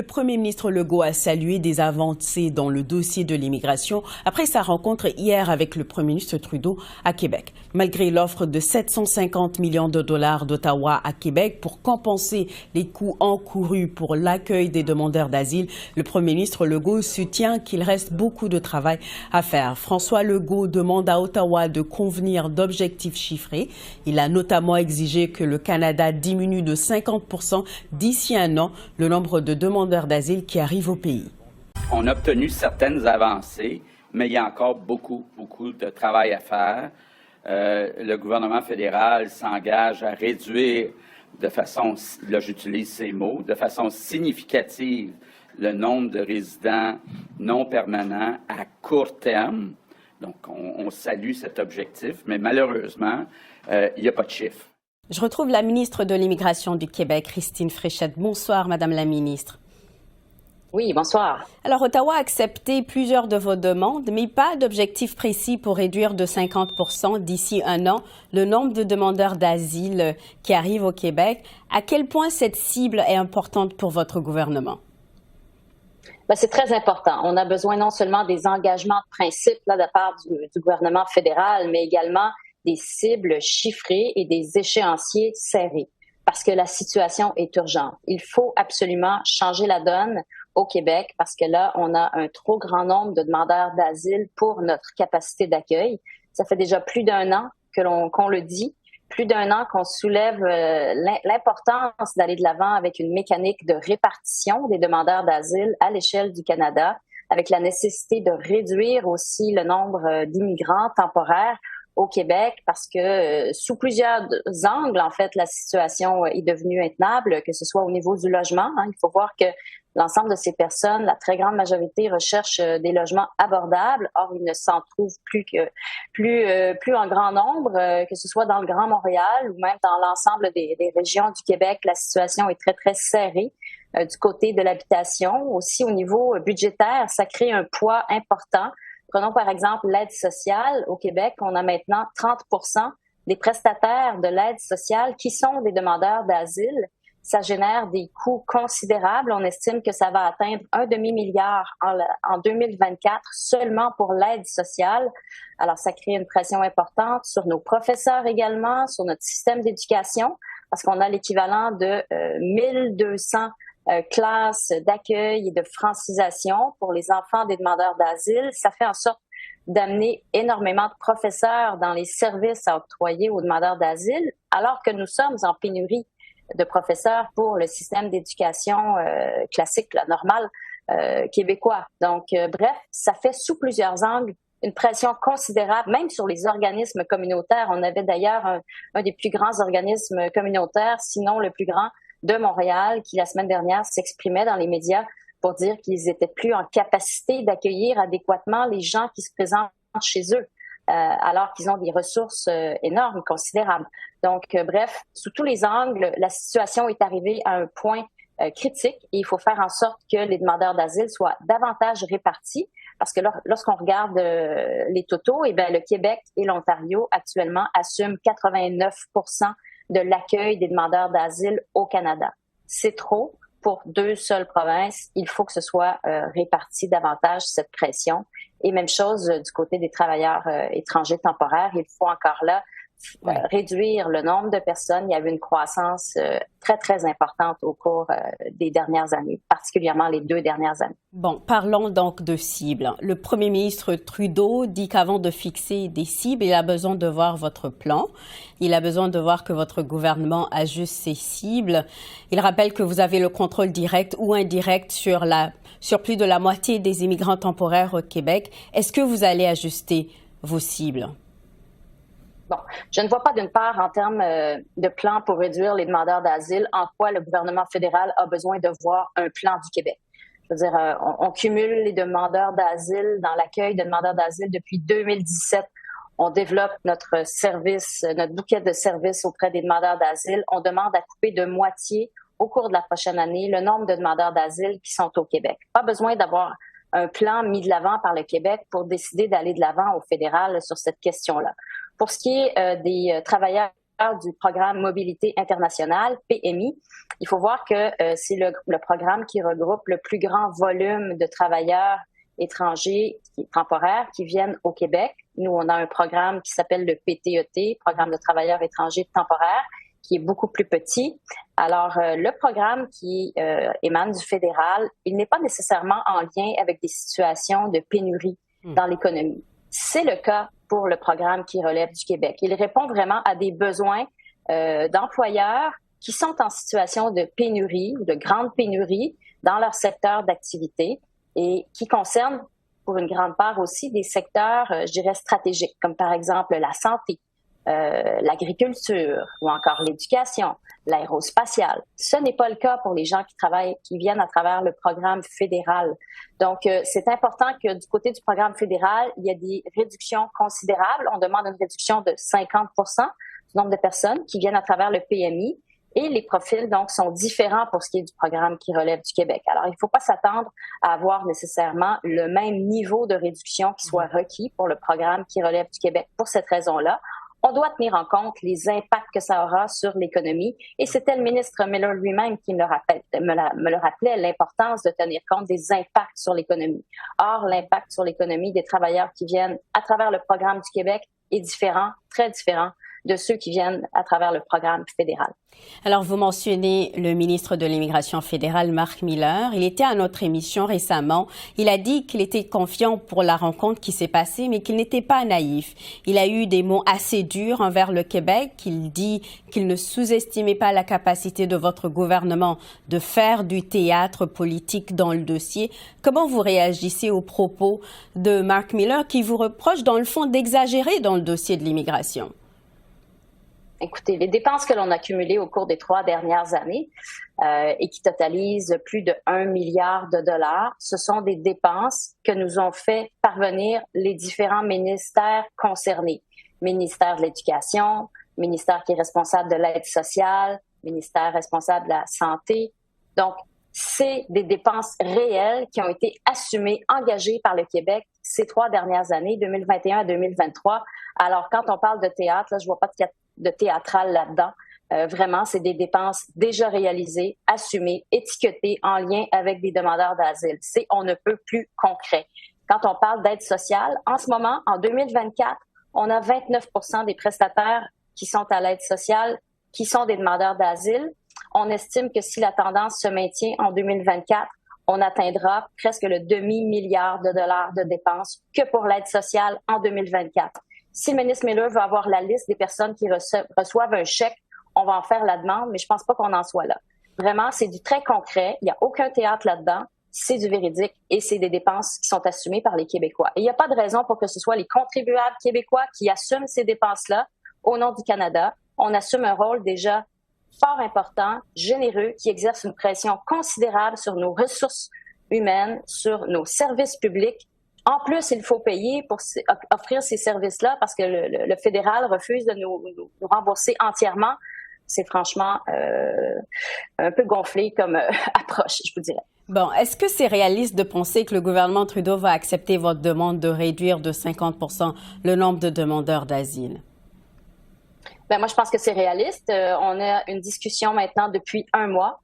Le Premier ministre Legault a salué des avancées dans le dossier de l'immigration après sa rencontre hier avec le Premier ministre Trudeau à Québec. Malgré l'offre de 750 millions de dollars d'Ottawa à Québec pour compenser les coûts encourus pour l'accueil des demandeurs d'asile, le Premier ministre Legault soutient qu'il reste beaucoup de travail à faire. François Legault demande à Ottawa de convenir d'objectifs chiffrés. Il a notamment exigé que le Canada diminue de 50% d'ici un an le nombre de demandeurs d'asile qui arrivent au pays. On a obtenu certaines avancées, mais il y a encore beaucoup de travail à faire. Le gouvernement fédéral s'engage à réduire de façon, là j'utilise ces mots, de façon significative le nombre de résidents non permanents à court terme. Donc, on salue cet objectif, mais malheureusement, il n'y a pas de chiffre. Je retrouve la ministre de l'Immigration du Québec, Christine Fréchette. Bonsoir, Madame la ministre. Oui, bonsoir. Alors, Ottawa a accepté plusieurs de vos demandes, mais pas d'objectif précis pour réduire de 50% d'ici un an le nombre de demandeurs d'asile qui arrivent au Québec. À quel point cette cible est importante pour votre gouvernement? Bien, c'est très important. On a besoin non seulement des engagements de principe de la part du gouvernement fédéral, mais également des cibles chiffrées et des échéanciers serrés, parce que la situation est urgente. Il faut absolument changer la donne au Québec parce que là, on a un trop grand nombre de demandeurs d'asile pour notre capacité d'accueil. Ça fait déjà plus d'un an qu'on le dit, plus d'un an qu'on soulève l'importance d'aller de l'avant avec une mécanique de répartition des demandeurs d'asile à l'échelle du Canada, avec la nécessité de réduire aussi le nombre d'immigrants temporaires au Québec parce que sous plusieurs angles, en fait, la situation est devenue intenable, que ce soit au niveau du logement. Il faut voir que l'ensemble de ces personnes, la très grande majorité, recherchent des logements abordables. Or, ils ne s'en trouvent plus en grand nombre, que ce soit dans le Grand Montréal ou même dans l'ensemble des régions du Québec. La situation est très, très serrée du côté de l'habitation. Aussi, au niveau budgétaire, ça crée un poids important. Prenons par exemple l'aide sociale. Au Québec, on a maintenant 30% des prestataires de l'aide sociale qui sont des demandeurs d'asile. Ça génère des coûts considérables. On estime que ça va atteindre 1 demi-milliard en 2024 seulement pour l'aide sociale. Alors, ça crée une pression importante sur nos professeurs également, sur notre système d'éducation, parce qu'on a l'équivalent de 1200 classes d'accueil et de francisation pour les enfants des demandeurs d'asile. Ça fait en sorte d'amener énormément de professeurs dans les services à octroyer aux demandeurs d'asile, alors que nous sommes en pénurie de professeurs pour le système d'éducation classique, normal, québécois. Donc, bref, ça fait sous plusieurs angles une pression considérable, même sur les organismes communautaires. On avait d'ailleurs un des plus grands organismes communautaires, sinon le plus grand, de Montréal, qui la semaine dernière s'exprimait dans les médias pour dire qu'ils étaient plus en capacité d'accueillir adéquatement les gens qui se présentent chez eux, alors qu'ils ont des ressources énormes, considérables. Donc, bref, sous tous les angles, la situation est arrivée à un point critique et il faut faire en sorte que les demandeurs d'asile soient davantage répartis parce que lorsqu'on regarde les totaux, eh bien, le Québec et l'Ontario actuellement assument 89% de l'accueil des demandeurs d'asile au Canada. C'est trop pour deux seules provinces. Il faut que ce soit réparti davantage, cette pression. Et même chose du côté des travailleurs étrangers temporaires. Il faut encore là réduire le nombre de personnes. Il y avait une croissance très, très importante au cours des dernières années, particulièrement les 2 dernières années. Bon, parlons donc de cibles. Le premier ministre Trudeau dit qu'avant de fixer des cibles, il a besoin de voir votre plan. Il a besoin de voir que votre gouvernement ajuste ses cibles. Il rappelle que vous avez le contrôle direct ou indirect sur plus de la moitié des immigrants temporaires au Québec. Est-ce que vous allez ajuster vos cibles? Bon, je ne vois pas d'une part en termes de plan pour réduire les demandeurs d'asile en quoi le gouvernement fédéral a besoin de voir un plan du Québec. Je veux dire, on cumule les demandeurs d'asile dans l'accueil de demandeurs d'asile depuis 2017. On développe notre service, notre bouquet de services auprès des demandeurs d'asile. On demande à couper de moitié au cours de la prochaine année le nombre de demandeurs d'asile qui sont au Québec. Pas besoin d'avoir un plan mis de l'avant par le Québec pour décider d'aller de l'avant au fédéral sur cette question-là. Pour ce qui est des travailleurs du programme Mobilité internationale, PMI. Il faut voir que c'est le programme qui regroupe le plus grand volume de travailleurs étrangers temporaires qui viennent au Québec. Nous, on a un programme qui s'appelle le PTET, Programme de travailleurs étrangers temporaires, qui est beaucoup plus petit. Alors, le programme qui émane du fédéral, il n'est pas nécessairement en lien avec des situations de pénurie dans l'économie. C'est le cas pour le programme qui relève du Québec. Il répond vraiment à des besoins d'employeurs qui sont en situation de pénurie, de grande pénurie dans leur secteur d'activité et qui concernent pour une grande part aussi des secteurs, je dirais, stratégiques, comme par exemple la santé, l'agriculture ou encore l'éducation, l'aérospatiale. Ce n'est pas le cas pour les gens qui viennent à travers le programme fédéral. Donc, c'est important que du côté du programme fédéral, il y a des réductions considérables. On demande une réduction de 50% du nombre de personnes qui viennent à travers le PMI. Et les profils, donc, sont différents pour ce qui est du programme qui relève du Québec. Alors, il ne faut pas s'attendre à avoir nécessairement le même niveau de réduction qui soit requis pour le programme qui relève du Québec. Pour cette raison-là, on doit tenir en compte les impacts que ça aura sur l'économie. Et c'était le ministre Miller lui-même qui me le rappelait, l'importance de tenir compte des impacts sur l'économie. Or, l'impact sur l'économie des travailleurs qui viennent à travers le programme du Québec est différent, très différent de ceux qui viennent à travers le programme fédéral. Alors, vous mentionnez le ministre de l'Immigration fédérale, Marc Miller. Il était à notre émission récemment. Il a dit qu'il était confiant pour la rencontre qui s'est passée, mais qu'il n'était pas naïf. Il a eu des mots assez durs envers le Québec. Il dit qu'il ne sous-estimait pas la capacité de votre gouvernement de faire du théâtre politique dans le dossier. Comment vous réagissez aux propos de Marc Miller qui vous reproche, dans le fond, d'exagérer dans le dossier de l'immigration? Écoutez, les dépenses que l'on a cumulées au cours des 3 dernières années et qui totalisent plus de 1 milliard de dollars, ce sont des dépenses que nous ont fait parvenir les différents ministères concernés. Ministère de l'Éducation, ministère qui est responsable de l'aide sociale, ministère responsable de la santé. Donc, c'est des dépenses réelles qui ont été assumées, engagées par le Québec ces 3 dernières années, 2021 à 2023. Alors, quand on parle de théâtre, là, je vois pas de théâtral là-dedans. Vraiment, c'est des dépenses déjà réalisées, assumées, étiquetées en lien avec des demandeurs d'asile. C'est on ne peut plus concret. Quand on parle d'aide sociale, en ce moment, en 2024, on a 29% des prestataires qui sont à l'aide sociale qui sont des demandeurs d'asile. On estime que si la tendance se maintient en 2024, on atteindra presque le demi-milliard de dollars de dépenses que pour l'aide sociale en 2024. Si le ministre Miller veut avoir la liste des personnes qui reçoivent un chèque, on va en faire la demande, mais je pense pas qu'on en soit là. Vraiment, c'est du très concret. Il n'y a aucun théâtre là-dedans. C'est du véridique et c'est des dépenses qui sont assumées par les Québécois. Et il n'y a pas de raison pour que ce soit les contribuables québécois qui assument ces dépenses-là au nom du Canada. On assume un rôle déjà fort important, généreux, qui exerce une pression considérable sur nos ressources humaines, sur nos services publics. En plus, il faut payer pour offrir ces services-là parce que le fédéral refuse de nous rembourser entièrement. C'est franchement un peu gonflé comme approche, je vous dirais. Bon, est-ce que c'est réaliste de penser que le gouvernement Trudeau va accepter votre demande de réduire de 50% le nombre de demandeurs d'asile? Ben moi, je pense que c'est réaliste. On a une discussion maintenant depuis 1 mois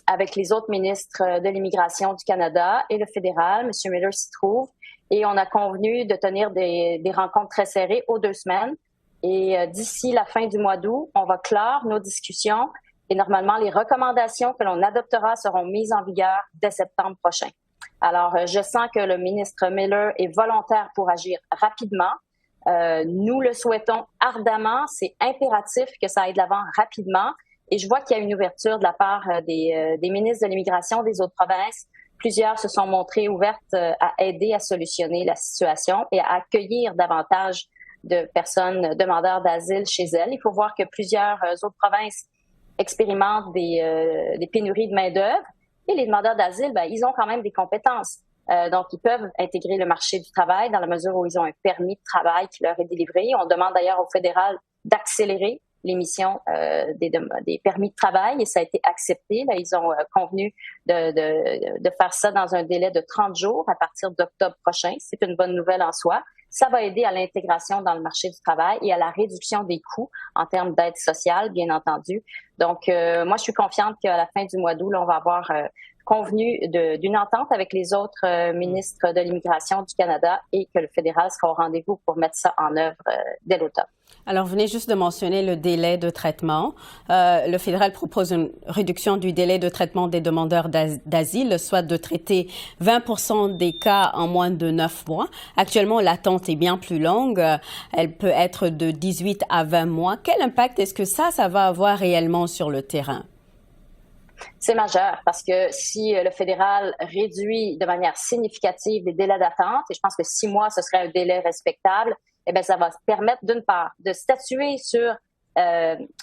avec les autres ministres de l'Immigration du Canada et le fédéral. M. Miller s'y trouve. Et on a convenu de tenir des rencontres très serrées aux 2 semaines. Et d'ici la fin du mois d'août, on va clore nos discussions. Et normalement, les recommandations que l'on adoptera seront mises en vigueur dès septembre prochain. Alors, je sens que le ministre Miller est volontaire pour agir rapidement. Nous le souhaitons ardemment. C'est impératif que ça aille de l'avant rapidement. Et je vois qu'il y a une ouverture de la part des ministres de l'Immigration des autres provinces. Plusieurs se sont montrés ouvertes à aider à solutionner la situation et à accueillir davantage de personnes demandeurs d'asile chez elles. Il faut voir que plusieurs autres provinces expérimentent des pénuries de main-d'œuvre. Et les demandeurs d'asile, ben, ils ont quand même des compétences. Donc, ils peuvent intégrer le marché du travail dans la mesure où ils ont un permis de travail qui leur est délivré. On demande d'ailleurs au fédéral d'accélérer l'émission des permis de travail et ça a été accepté. Là, ils ont convenu de faire ça dans un délai de 30 jours à partir d'octobre prochain. C'est une bonne nouvelle en soi. Ça va aider à l'intégration dans le marché du travail et à la réduction des coûts en termes d'aide sociale, bien entendu. Donc, moi, je suis confiante qu'à la fin du mois d'août, là, on va avoir convenu d'une entente avec les autres ministres de l'Immigration du Canada et que le fédéral sera au rendez-vous pour mettre ça en œuvre dès l'automne. Alors, vous venez juste de mentionner le délai de traitement. Le fédéral propose une réduction du délai de traitement des demandeurs d'asile, soit de traiter 20% des cas en moins de 9 mois. Actuellement, l'attente est bien plus longue. Elle peut être de 18 à 20 mois. Quel impact est-ce que ça va avoir réellement sur le terrain? C'est majeur parce que si le fédéral réduit de manière significative les délais d'attente, et je pense que 6 mois, ce serait un délai respectable, eh bien, ça va permettre, d'une part, de statuer sur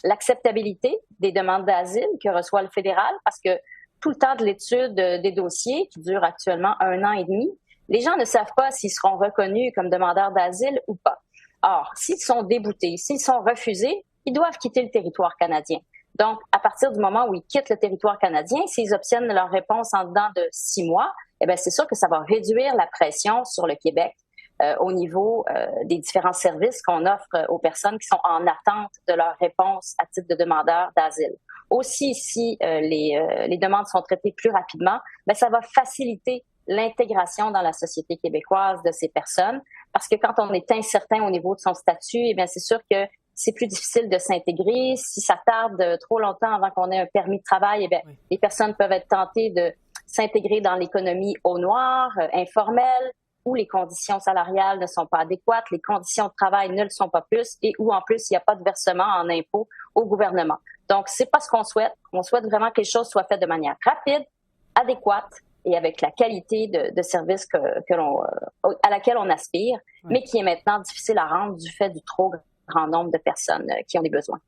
l'acceptabilité des demandes d'asile que reçoit le fédéral, parce que tout le temps de l'étude des dossiers, qui dure actuellement 1 an et demi, les gens ne savent pas s'ils seront reconnus comme demandeurs d'asile ou pas. Or, s'ils sont déboutés, s'ils sont refusés, ils doivent quitter le territoire canadien. Donc, à partir du moment où ils quittent le territoire canadien, s'ils obtiennent leur réponse en dedans de 6 mois, eh bien, c'est sûr que ça va réduire la pression sur le Québec au niveau des différents services qu'on offre aux personnes qui sont en attente de leur réponse à titre de demandeur d'asile. Aussi, si les demandes sont traitées plus rapidement, bien, ça va faciliter l'intégration dans la société québécoise de ces personnes, parce que quand on est incertain au niveau de son statut, eh bien, c'est sûr que c'est plus difficile de s'intégrer. Si ça tarde trop longtemps avant qu'on ait un permis de travail, eh bien, les personnes peuvent être tentées de s'intégrer dans l'économie au noir, informelle, où les conditions salariales ne sont pas adéquates, les conditions de travail ne le sont pas plus, et où en plus il n'y a pas de versement en impôts au gouvernement. Donc, c'est pas ce qu'on souhaite. On souhaite vraiment que les choses soient faites de manière rapide, adéquate et avec la qualité de service à laquelle on aspire, mais qui est maintenant difficile à rendre du fait du trop grand nombre de personnes qui ont des besoins.